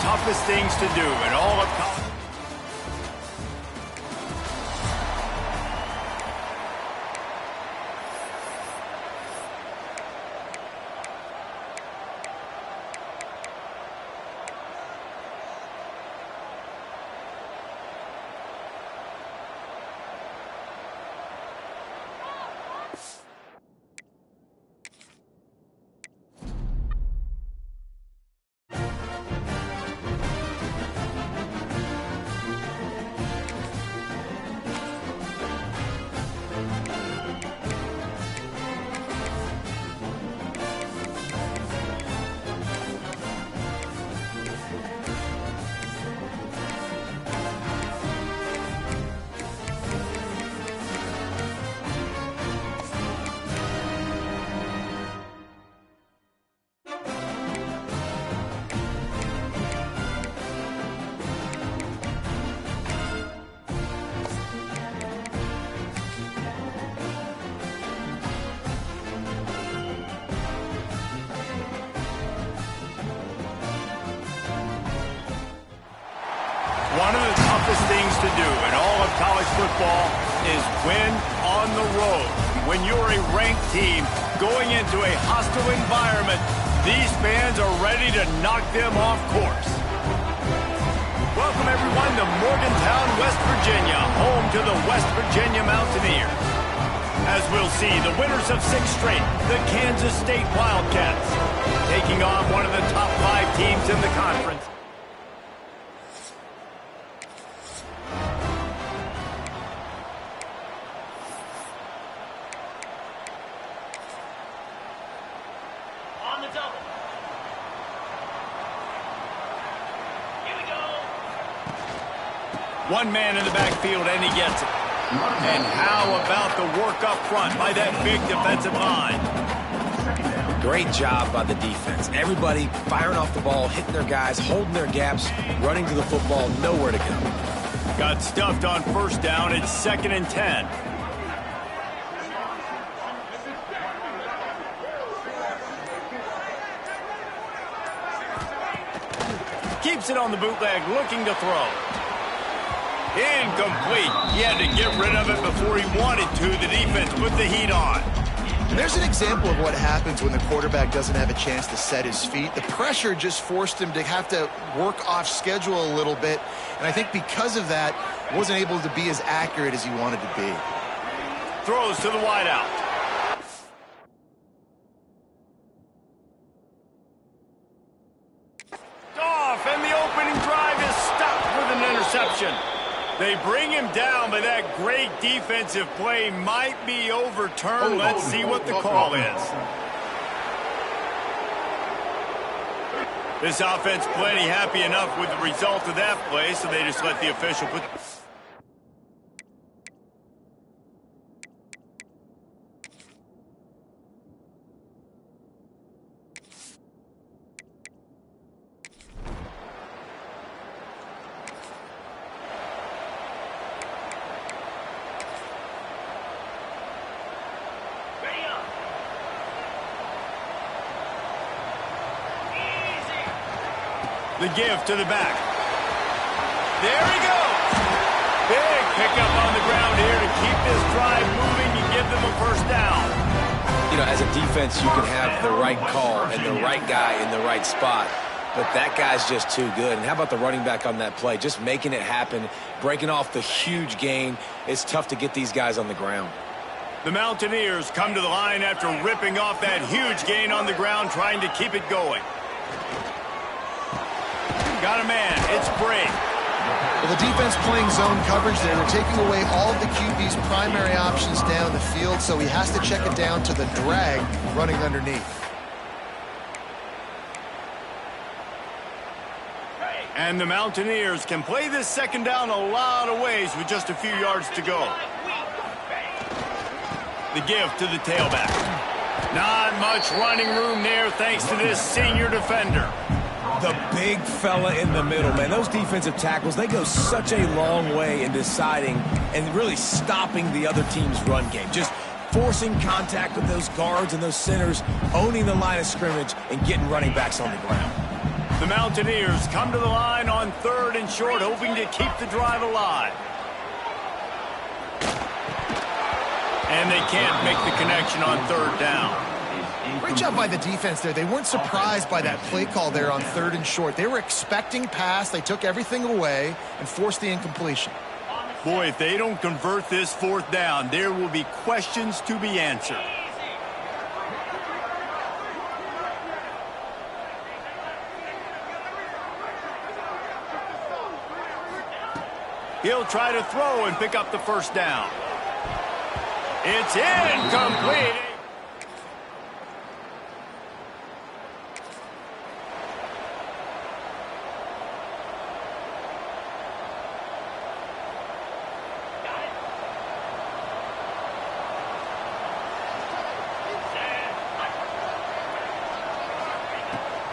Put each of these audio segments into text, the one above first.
toughest things to do in all of college. One of the toughest things to do in all of college football is win on the road. When you're a ranked team going into a hostile environment, these fans are ready to knock them off course. Welcome, everyone, to Morgantown, West Virginia, home to the West Virginia Mountaineers. As we'll see, the winners of 6 straight, the Kansas State Wildcats, taking on one of the top 5 teams in the conference. One man in the backfield, and he gets it. And how about the work up front by that big defensive line? Great job by the defense. Everybody firing off the ball, hitting their guys, holding their gaps, running to the football, nowhere to go. Got stuffed on first down. It's 2nd and 10. Keeps it on the bootleg, looking to throw. Incomplete. He had to get rid of it before he wanted to. The defense put the heat on. And there's an example of what happens when the quarterback doesn't have a chance to set his feet. The pressure just forced him to have to work off schedule a little bit. And I think because of that, wasn't able to be as accurate as he wanted to be. Throws to the wideout. Off, and the opening drive is stopped with an interception. They bring him down, but that great defensive play might be overturned. Let's see what the call is. This offense plenty happy enough with the result of that play, so they just let the official put... The give to the back. There he goes. Big pickup on the ground here to keep this drive moving and give them a first down. You know, as a defense, you can have the right call and the right guy in the right spot, but that guy's just too good. And how about the running back on that play? Just making it happen, breaking off the huge gain. It's tough to get these guys on the ground. The Mountaineers come to the line after ripping off that huge gain on the ground, trying to keep it going. Got a man. It's Brake. Well, the defense playing zone coverage there. They're taking away all of the QB's primary options down the field, so he has to check it down to the drag running underneath. And the Mountaineers can play this second down a lot of ways with just a few yards to go. The give to the tailback. Not much running room there thanks to this senior defender. The big fella in the middle, man. Those defensive tackles, they go such a long way in deciding and really stopping the other team's run game. Just forcing contact with those guards and those centers, owning the line of scrimmage, and getting running backs on the ground. The Mountaineers come to the line on 3rd and short, hoping to keep the drive alive. And they can't make the connection on 3rd down. Great job by the defense there. They weren't surprised by that play call there on 3rd and short. They were expecting pass. They took everything away and forced the incompletion. Boy, if they don't convert this 4th down, there will be questions to be answered. He'll try to throw and pick up the 1st down. It's incomplete.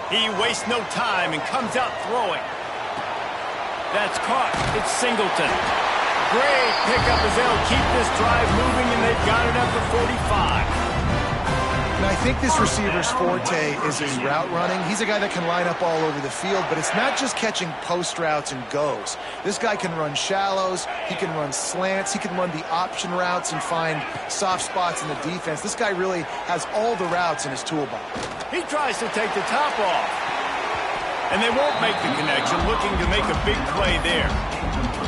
He wastes no time and comes out throwing. That's caught. It's Singleton. Great pickup as they'll keep this drive moving, and they've got it up to 45. And I think this receiver's forte is his route running. He's a guy that can line up all over the field, but it's not just catching post routes and goes. This guy can run shallows. He can run slants. He can run the option routes and find soft spots in the defense. This guy really has all the routes in his toolbox. He tries to take the top off. And they won't make the connection, looking to make a big play there.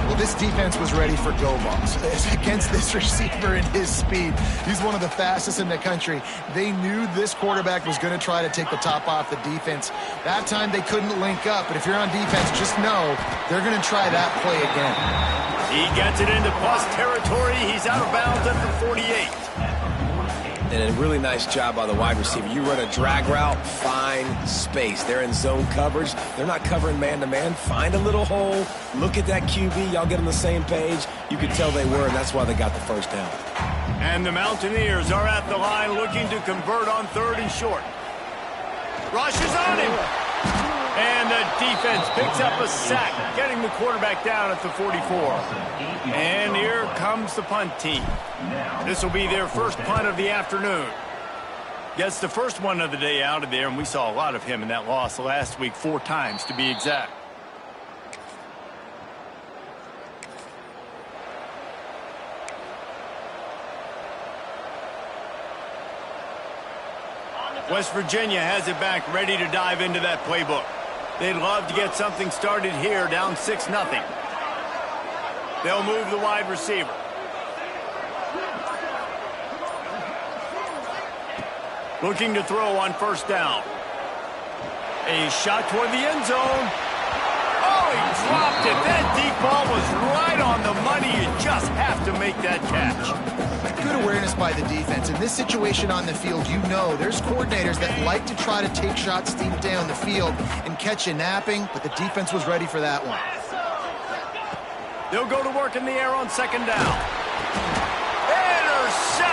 Well, this defense was ready for go balls. Against this receiver and his speed, he's one of the fastest in the country. They knew this quarterback was going to try to take the top off the defense. That time they couldn't link up, but if you're on defense, just know they're going to try that play again. He gets it into plus territory. He's out of bounds at the 48. And a really nice job by the wide receiver. You run a drag route, find space. They're in zone coverage. They're not covering man-to-man. Find a little hole. Look at that QB. Y'all get on the same page. You could tell they were, and that's why they got the 1st down. And the Mountaineers are at the line looking to convert on 3rd and short. Rushes on him. And the defense picks up a sack, getting the quarterback down at the 44. And here comes the punt team. This will be their first punt of the afternoon. Gets the first one of the day out of there, and we saw a lot of him in that loss last week, 4 times to be exact. West Virginia has it back, ready to dive into that playbook. They'd love to get something started here, down 6-0. They'll move the wide receiver. Looking to throw on 1st down. A shot toward the end zone. Oh, he dropped it. That deep ball was right on the money. You just have to make that catch. Good awareness by the defense. In this situation on the field, you know there's coordinators that like to try to take shots deep down the field and catch you napping, but the defense was ready for that one. They'll go to work in the air on 2nd down. Interception!